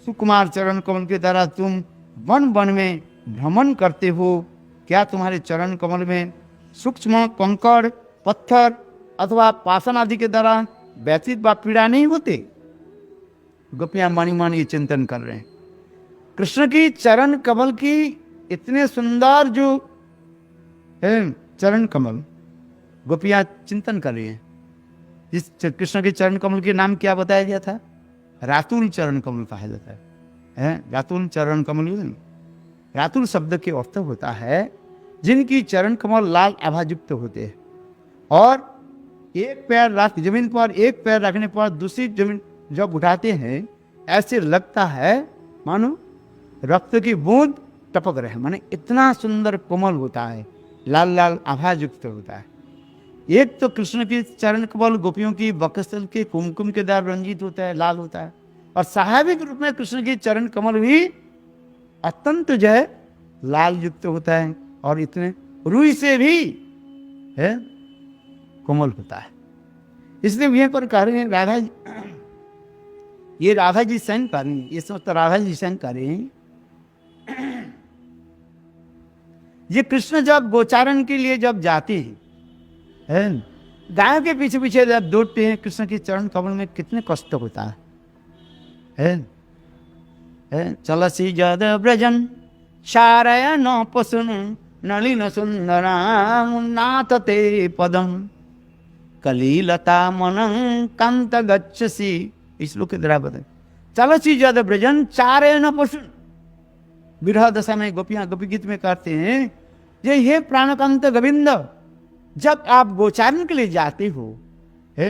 सुकुमार चरण कमल के द्वारा तुम वन वन में भ्रमण करते हो। क्या तुम्हारे चरण कमल में सूक्ष्म कंकड़ पत्थर अथवा पाषाण आदि के द्वारा व्यथित व पीड़ा नहीं होते? गोपियां मणि मणि चिंतन कर रहे हैं। कृष्ण की चरण कमल की इतने सुंदर जो है चरण कमल, गोपियां चिंतन कर रही हैं। इस कृष्ण के चरण कमल के नाम क्या बताया गया था? रातुल चरण कमल कहा जाता है। रातुल चरण कमल, रातुल शब्द के अर्थ होता है जिनकी चरण कमल लाल आभायुक्त होते हैं और एक पैर रख जमीन पर, एक पैर रखने पर दूसरी जमीन जब उठाते हैं ऐसे लगता है मानो रक्त की बूंद टपक रहे, माने इतना सुंदर कोमल होता है, लाल लाल आभायुक्त होता है। एक तो कृष्ण की चरण कमल गोपियों की वक्षस्थल के कुमकुम के द्वारा रंजित होता है, लाल होता है, और स्वाभाविक रूप में कृष्ण की चरण कमल भी अत्यंत जो है लाल युक्त होता है और इतने रुई से भी है कोमल होता है। इसलिए यहां पर कह रहे हैं राधा जी, ये राधा जी सहन कर रही हैं, ये समस्त राधा जी सहन कर रहे हैं। ये कृष्ण जब गोचारण के लिए जब जाते हैं, गायों के पीछे पीछे जब दौड़ते हैं, कृष्ण के चरण कमल में कितने कष्ट होता है। चलसी जद ब्रजन शारय न पशुन नलिन सुंदराथ ते पदम कलीलता मनं कांत गच्छसी। इस श्लोक के द्वारा बताए चलसी जद ब्रजन चारय न पशुन। विरह दशा में गोपियां गोपी गीत में कहते हैं ये हे प्राणकांत गोविंद, जब आप गोचारण के लिए जाते हो है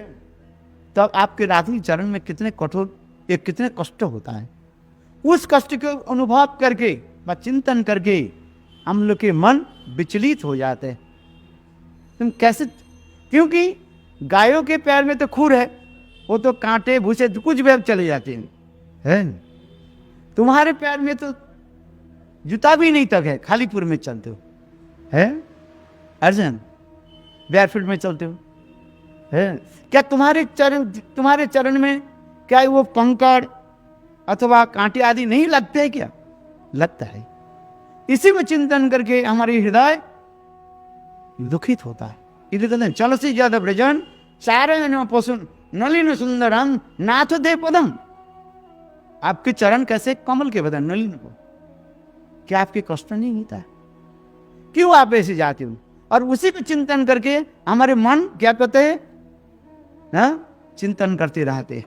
तब आपके रात्रि चरण में कितने कठोर एक कितने कष्ट होता है। उस कष्ट को अनुभव करके व चिंतन करके हम लोग के मन विचलित हो जाते हैं। तुम कैसे, क्योंकि गायों के पैर में तो खुर है, वो तो कांटे भूसे कुछ भी अब चले जाते हैं। तुम्हारे पैर में तो जूता भी नहीं तक है, खाली पुर में चलते हो है अर्जुन, बैरफुट में चलते हो है। क्या तुम्हारे चरण में क्या वो कंकड़ अथवा कांटे आदि नहीं लगते हैं? क्या लगता है। इसी को चिंतन करके हमारी हृदय दुखित होता है। इसलिए कहते हैं चलो से ज्यादा ब्रजन चारण पशुन नलिन सुंदरम नाथ दे पदम। आपके चरण कैसे कमल के बदन नलिन को, क्या आपके कष्ट नहीं होता है? क्यों आप ऐसे जाते हो? और उसी को चिंतन करके हमारे मन क्या कहते हैं ना, चिंतन करते रहते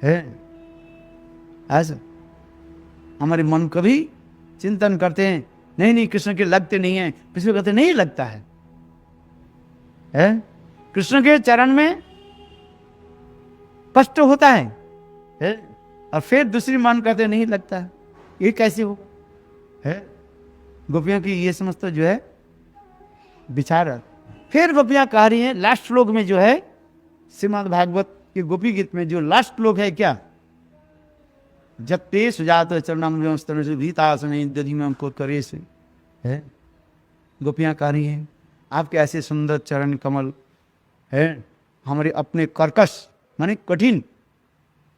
हैं। ऐसा हमारे मन कभी चिंतन करते हैं नहीं कृष्ण के लगते नहीं है, किसी कहते नहीं लगता है। कृष्ण के चरण में कष्ट होता है और फिर दूसरी मन कहते नहीं लगता है, ये कैसे हो है? गोपियों की ये समझ तो जो है विचार। फिर गोपियां कह रही हैं लास्ट श्लोक में जो है श्रीमद् भागवत के गोपी गीत में जो लास्ट श्लोक है क्या, जब ते सुजात चरणाम से भीतासन दधि में हमको करे से है। गोपियां कह रही हैं आपके ऐसे सुंदर चरण कमल है हमारे अपने कर्कश माने कठिन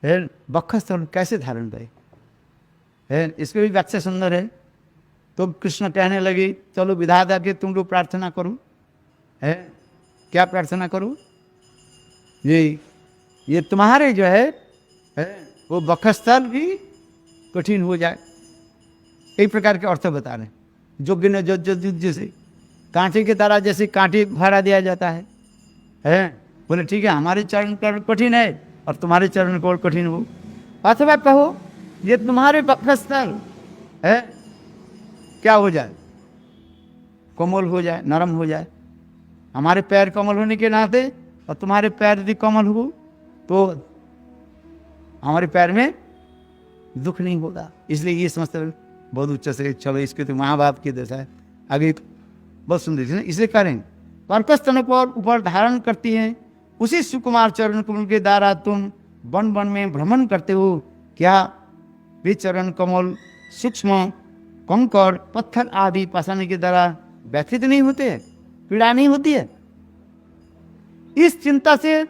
है वक्षस्थल कैसे धारण करे है। इसके भी व्याख्या सुंदर है। तो कृष्ण कहने लगे चलो विधाता के तुम लोग प्रार्थना करो है। क्या प्रार्थना करो? ये तुम्हारे जो है वो वक्षस्थल भी कठिन हो जाए। कई प्रकार के अर्थ बता रहे हैं। योग्य ने जो जैसे कांटे की तरह जैसे कांटे भरा दिया जाता है बोले ठीक है हमारे चरण कठिन है और तुम्हारे चरण को कठिन हो। अथवा कहो ये तुम्हारे वक्षस्थल है क्या हो जाए, कोमल हो जाए, नरम हो जाए। हमारे पैर कोमल होने के नाते और तुम्हारे पैर यदि कोमल हो तो हमारे पैर में दुख नहीं होगा। इसलिए ये समझते बहुत उच्च से चलो इसके तो माँ बाप की दशा है आगे बहुत सुंदर है। इसलिए करें कर्कस्तन पर ऊपर धारण करती हैं, उसी सुकुमार चरण कमल के द्वारा तुम वन वन में भ्रमण करते हो। क्या वे चरण कमल सूक्ष्म कंकड़ पत्थर आदि पाषाण के द्वारा व्यथित नहीं होते हैं, पीड़ा नहीं होती है? इस चिंता से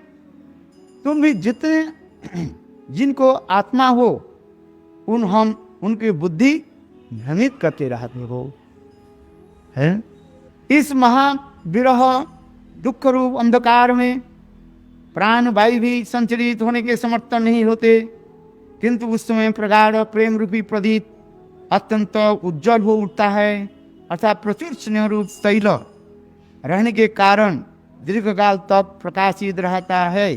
तुम भी जितने जिनको आत्मा हो उनकी बुद्धि भ्रमित करते रहते हो है। इस महा विरह दुख रूप अंधकार में प्राण वायु भी संचरित होने के समर्थ नहीं होते, किंतु उस समय प्रगाढ़ प्रेम रूपी प्रदीप अत्यंत उज्जवल हो उठता है, अर्थात प्रचुर स्नेह रूप तैल रहने के कारण दीर्घकाल तक प्रकाशित रहता है।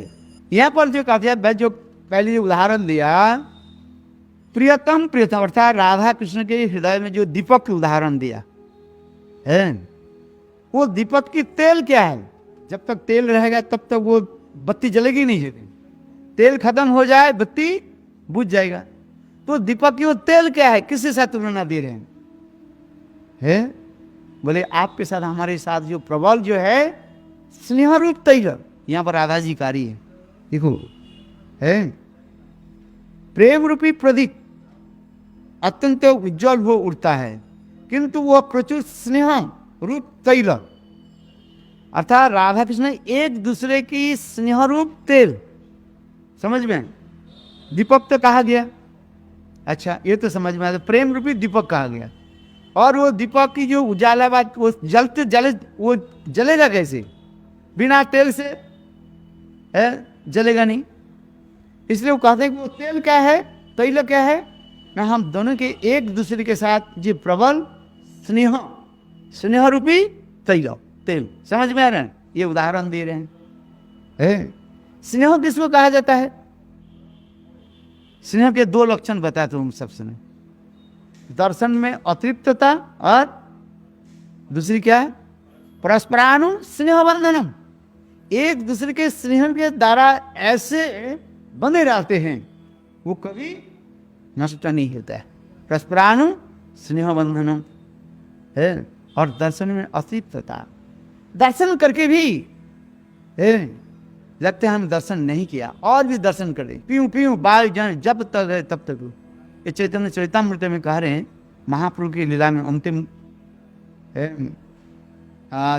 यहाँ पर जो कहते जो पहले जो उदाहरण दिया प्रियतम प्रियतम अर्थात राधा कृष्ण के हृदय में जो दीपक की उदाहरण दिया है, वो दीपक की तेल क्या है? जब तक तेल रहेगा तब तक वो बत्ती जलेगी नहीं जलेगी, तेल खत्म हो जाए बत्ती बुझ जाएगा। तो दीपक की वो तेल क्या है, किसके साथ तुलना दे रहे हैं? बोले आपके साथ हमारे साथ जो प्रबल जो है स्नेह रूप तैल, यहाँ पर राधा जी कारी है, देखो है प्रेम रूपी प्रदीप अत्यंत उज्जवल हो उठता है, किंतु वह प्रचुर स्नेह रूप तैल अर्थात राधा कृष्ण एक दूसरे की स्नेह रूप तेल, समझ में? दीपक तो कहा गया, अच्छा ये तो समझ में आया, प्रेम रूपी दीपक कहा गया। और वो दीपक की जो उजाला बात वो जलते जले वो जलेगा कैसे? बिना तेल से है जलेगा नहीं। इसलिए वो कहते हैं कि वो तेल क्या है, तैल क्या है ना, हम दोनों के एक दूसरे के साथ जो प्रबल स्नेह स्नेह रूपी तैल तेल, समझ में आ रहा है? ये उदाहरण दे रहे हैं। स्नेह किसको कहा जाता है? स्नेह के दो लक्षण बताते हूँ सबसे, दर्शन में अतृप्तता और दूसरी क्या है? परस्परानु स्नेह बंधनम, एक दूसरे के स्नेह के द्वारा ऐसे बंधे रहते हैं वो कभी नष्ट नहीं होता है। परस्परानु स्नेह बंधनम है। और दर्शन में अतृप्तता, दर्शन करके भी लगता है हम दर्शन नहीं किया और भी दर्शन करें, पीऊं पीऊं बाल जान जब तक है तब तक। ये चैतन्य चरितामृत में कह रहे हैं महाप्रभु की लीला में अंतिम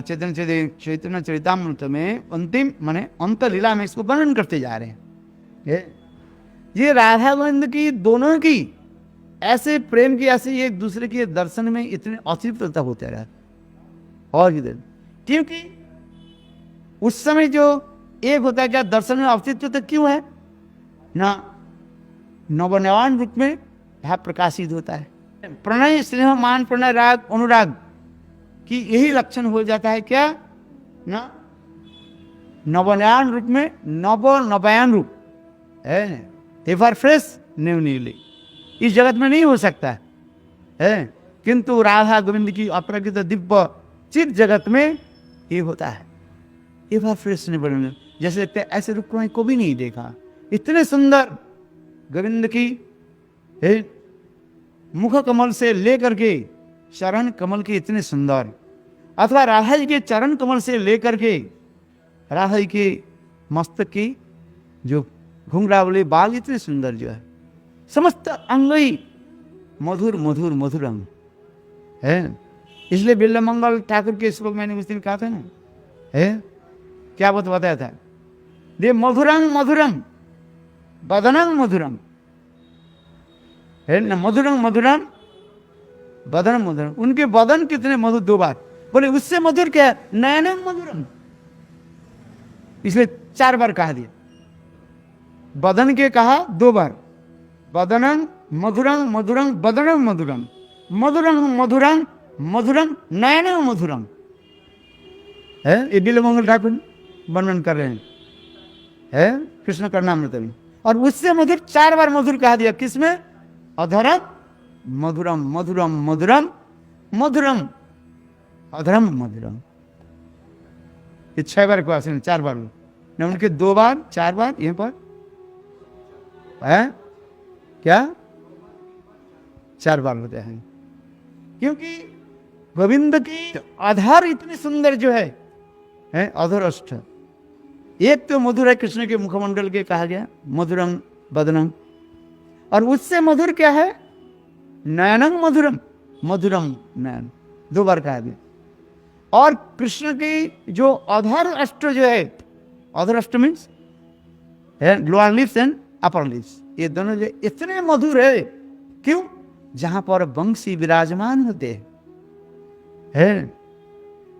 चैतन्य चरितामृत में अंतिम माने अंत लीला में इसको वर्णन करते जा रहे हैं। ये राधा गोविंद की दोनों की ऐसे प्रेम की ऐसे एक दूसरे के दर्शन में इतने अतृप्तता होते रहे और इधर, क्योंकि उस समय जो एक होता है क्या दर्शन में अतृप्तता क्यों है ना, नवनवान रूप में यह प्रकाशित होता है। प्रणय स्नेह मान प्रणय राग अनुराग की यही लक्षण हो जाता है क्या ना, नवनयान रूप में नवयान रूप है, एवर फ्रेश न्यू न्यूली इस जगत में नहीं हो सकता है, किंतु राधा गोविंद की अपराकृत दिव्य चित जगत में ये होता है, एवर फ्रेश नहीं बने जैसे लगता है ऐसे रूप को भी नहीं देखा। इतने सुंदर गोविंद की मुख कमल से लेकर के चरण कमल के इतने सुंदर, अथवा राधा जी के चरण कमल से लेकर के राधा जी के मस्तक की जो घुंघरावले बाल इतने सुंदर जो है, समस्त अंग ही मधुर मधुर मधुर अंग है। इसलिए बिल्लमंगल ठाकुर के श्लोक मैंने उस दिन कहा था ना, है क्या बात बताया था, दे मधुरंग मधुरंग बदनंग मधुरंग है ना, मधुरंग मधुरंग बदन मधुरम, उनके बदन कितने मधुर, दो बार बोले, उससे मधुर क्या है, नयनंग मधुरम, इसलिए 4 बार कहा दिया, बदन के कहा 2 बार, बदनंग मधुरंग मधुरंग बदनंग मधुरंग मधुरंग मधुरंग मधुरंग नयनंग मधुरंग है। ये बिल्लमंगल ठाकुर वर्णन कर रहे हैं है कृष्ण करनामृत में, और उससे मधुर 4 बार मधुर कहा दिया, किसमें, अधरम मधुरम मधुरम मधुरम मधुरम अधरम मधुरम। ये 6 बार क्वेश्चन, 4 बार न, उनके 2 बार 4 बार यहीं पर है क्या 4 बार होते हैं, क्योंकि गोविंद की आधार इतनी सुंदर जो है अधर अष्ट। एक तो मधुर है कृष्ण के मुखमंडल के कहा गया मधुरम बदनम, और उससे मधुर क्या है नयनम मधुरम मधुरम नयन, 2 बार कहा गया। और कृष्ण की जो अधर अष्ट जो है, अधर अष्ट means lower lips and upper lips, ये दोनों जो इतने मधुर है, क्यों जहां पर बंसी विराजमान होते हैं।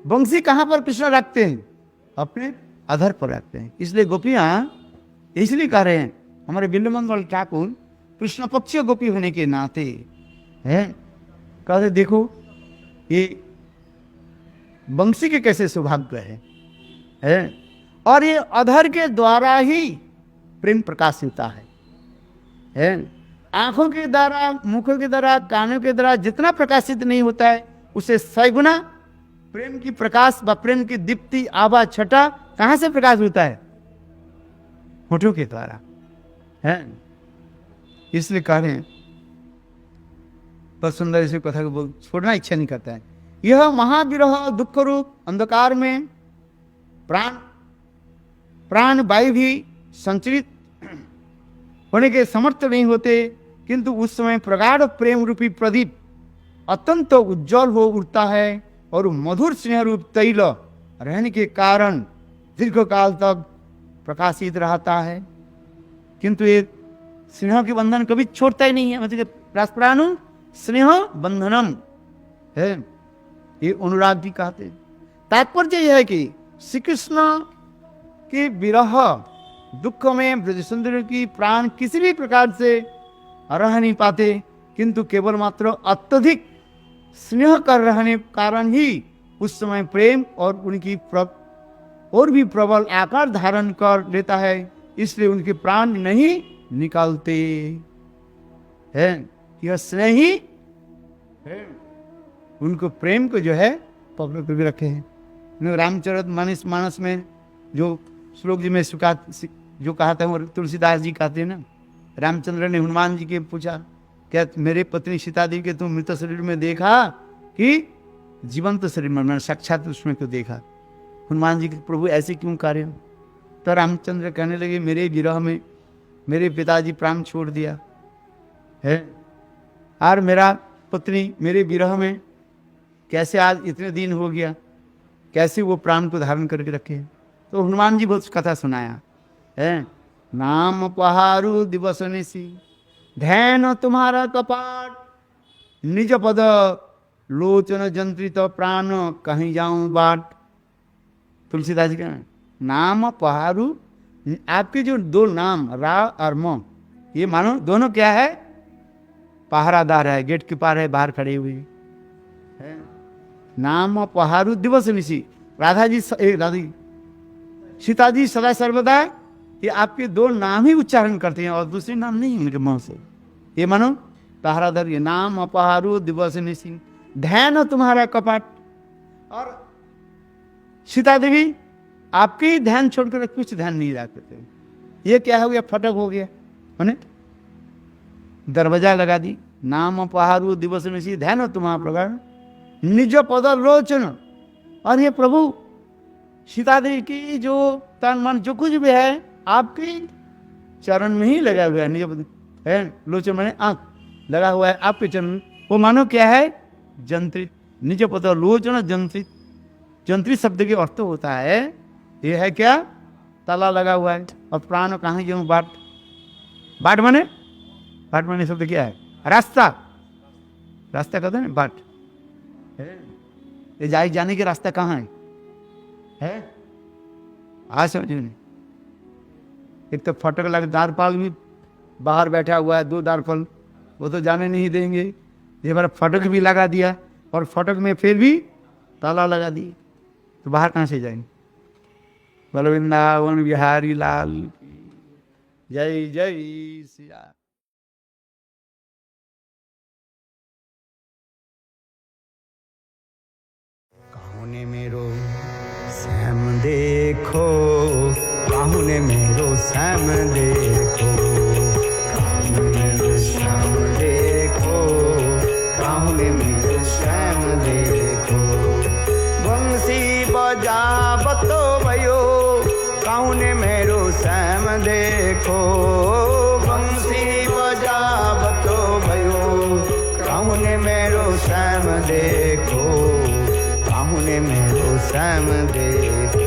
बंसी कहां पर कृष्ण रखते हैं अपने अधर पर रखते हैं, इसलिए गोपियां इसलिए कह रहे हैं हमारे बिल्वमंगल ठाकुर कृष्ण पक्षीय गोपी होने के नाते है कहते देखो ये बंसी के कैसे सौभाग्य है और ये अधर के द्वारा ही प्रेम प्रकाश होता है। आंखों के द्वारा मुखों के द्वारा कानों के द्वारा जितना प्रकाशित नहीं होता है उसे 100 गुना प्रेम की प्रकाश व प्रेम की दीप्ति आभा छटा कहां से प्रकाश होता है होठों के द्वारा है। इसलिए कह रहे हैं बहुत सुंदर इसी कथा को बोल छोड़ना इच्छा नहीं करता है। यह महाविरह दुख रूप अंधकार में प्राण वायु भी संचरित होने के समर्थ नहीं होते, किंतु उस समय प्रगाढ़ प्रेम रूपी प्रदीप अत्यंत उज्जवल हो उठता है और मधुर स्नेह रूप तैल रहने के कारण दीर्घ काल तक प्रकाशित रहता है। किंतु ये स्नेह के बंधन कभी छोड़ता ही नहीं है, मतलब राष्ट्राणु स्नेह बंधनम है, ये अनुराग भी कहते हैं। तात्पर्य यह है कि श्री कृष्ण के विरह दुख में ब्रज सुंदर की प्राण किसी भी प्रकार से रह नहीं पाते, किंतु केवल मात्र अत्यधिक स्नेह कर रहने कारण ही उस समय प्रेम और उनकी और भी प्रबल आकार धारण कर लेता है, इसलिए उनके प्राण नहीं निकालते हैं। यह स्नेह ही है उनको प्रेम को जो है पकड़ कर भी रखे हैं। रामचरित मानस में जो श्लोक जी में जो कहा था वो तुलसीदास जी कहते हैं ना, रामचंद्र ने हनुमान जी के पूछा क्या मेरे पत्नी सीता देवी के तुम मृत शरीर में देखा कि जीवंत शरीर में साक्षात उसमें क्यों देखा। हनुमान जी के प्रभु ऐसे क्यों कार्य। तो रामचंद्र कहने लगे मेरे विरह में मेरे पिताजी प्राण छोड़ दिया है और मेरा पत्नी मेरे विरह में कैसे आज इतने दिन हो गया, कैसे वो प्राण को धारण करके रखे। तो हनुमान जी बहुत कथा सुनाया है। नाम पहारु दिवस निशी ध्यान तुम्हारा कपाट, निज पद लोचन जंत्रित प्राण कहीं जाऊं बाट। तुलसीदास जी का नाम पहारु, आपके जो 2 नाम रा और म, ये मानो दोनों क्या है पहरादार है, गेट कीपर है, बाहर खड़े हुए है। नाम पहारु दिवस निशी, राधा जी सीता जी सदा सर्वदा ये आपके 2 नाम ही उच्चारण करते हैं और दूसरे नाम नहीं उनके मुंह से। ये मानो पहरादार, ये नाम अपहारु दिवस निशी ध्यान तुम्हारा कपाट। और सीता देवी आपके ही ध्यान छोड़कर कुछ ध्यान नहीं रखते थे। ये क्या हो गया फटक हो गया, मैंने दरवाजा लगा दी। नाम अपहारु दिवस निशी ध्यान तुम्हारा प्रगाढ़ निज पद लोचन। और ये प्रभु सीता देवी की जो तन मन जो कुछ भी है आपके चरण में ही लगा हुआ है। निज है लोचन मैंने आंख लगा हुआ है आपके चरण, वो मानो क्या है जंत्रित। निज पद लोचन जंत्रित, जंत्रित शब्द के अर्थ होता है ये है क्या ताला लगा हुआ है। और प्राण कहाँ जाऊं बाट, बाट माने शब्द क्या है रास्ता, रास्ता कहते हैं बाट है। ये जाने के रास्ता कहाँ है आज समझ नहीं। एक तो फटक लगे द्वारपाल भी बाहर बैठा हुआ है, 2 द्वारपाल वो तो जाने नहीं देंगे। ये बार फटक भी लगा दिया और फटक में फिर भी ताला लगा दिए, तो बाहर कहाँ से जाएंगे। बोलो वृंदावन बिहारी लाल जय जय श्री राम। काहुने मेरो श्याम देखो, काहुने मेरो श्याम देखो, काहुने मेरो श्याम देखो, काहुने मेरो श्याम देखो। बंसी बजावतो भयो, काहुने मेरो श्याम देखो, बंसी बजावतो भयो, काहुने मेरो श्याम देखो, काहुने मेरो श्याम देखो।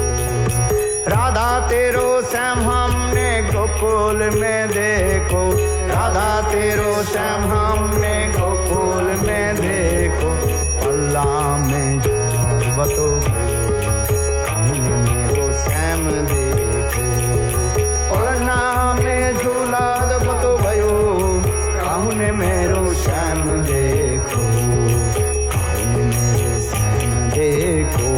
राधा तेरो श्याम हमने गोकुल में देखो, राधा तेरो श्याम हमने गोकुल में देखो। अल्लाह में जावतो काहुने मेरो श्याम देखो, अल्लाह में झूला दबतो भयो, काहुने मेरो श्याम देखो, काहुने मेरो श्याम देखो,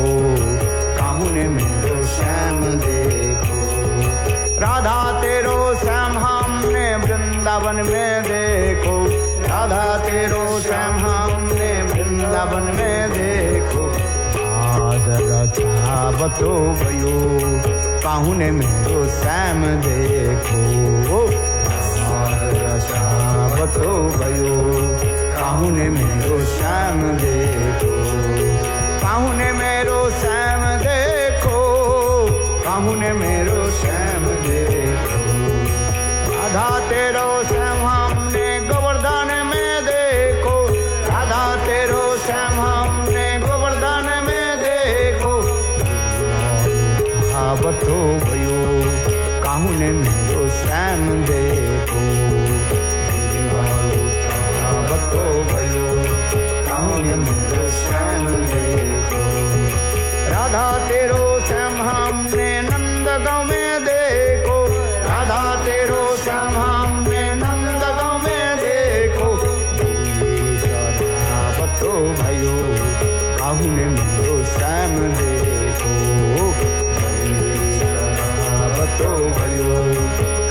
काहुने मेरो श्याम देखो। राधा तेरो श्याम हमने वृंदावन में देखो, राधा तेरो श्याम हमने वृंदावन में देखो। आज रचावतो भयो, काहुने मेरो श्याम देखो, आज रचावतो भयो, काहुने मेरो श्याम देखो, काहुने मेरो श्याम देखो, काहुने मेरो श्याम देखो। राधा तेरो श्याम हमने गोवर्धन में देखो, राधा तेरो श्याम हमने गोवर्धन में देखो। आवतो भयो, काहुने मेरो श्याम देखो, आवतो भयो, काहुने मेरो श्याम देखो। राधा तेरो श्याम हमने नंदगांव में देखो, राधा तेरो श्याम हमने नंदगांव में देखो। आवतो भयो, काहुने मेरो श्याम देखो, आवतो भयो,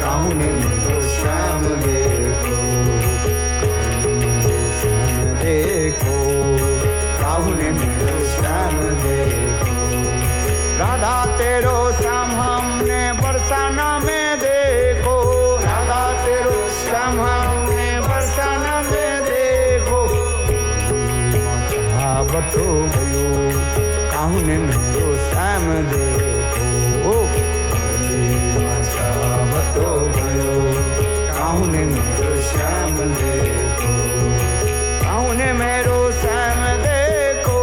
काहुने मेरो श्याम देखो, देखो, काहुने मेरो श्याम देखो। राधा तेरो श्याम हमने बरसाना में देखो, राधा तेरो श्याम हमने बरसाना में देखो। आवतो भयो, काहुने मेरो श्याम देखो, आवतो भयो, काहुने मेरो श्याम देखो, काहुने मेरो श्याम देखो,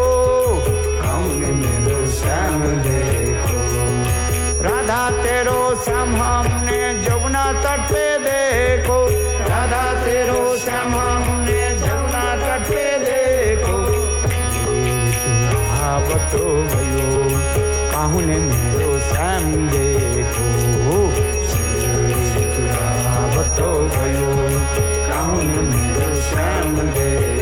काहुने मेरो श्याम देखो। राधा तेरो श्याम हमने जमुना तट पे देखो, राधा तेरो श्याम हमने जमुना तट पे देखो। आवतो भयो, काहुने मेरो श्याम देखो, आवतो भयो, काहुने मेरो श्याम देखो।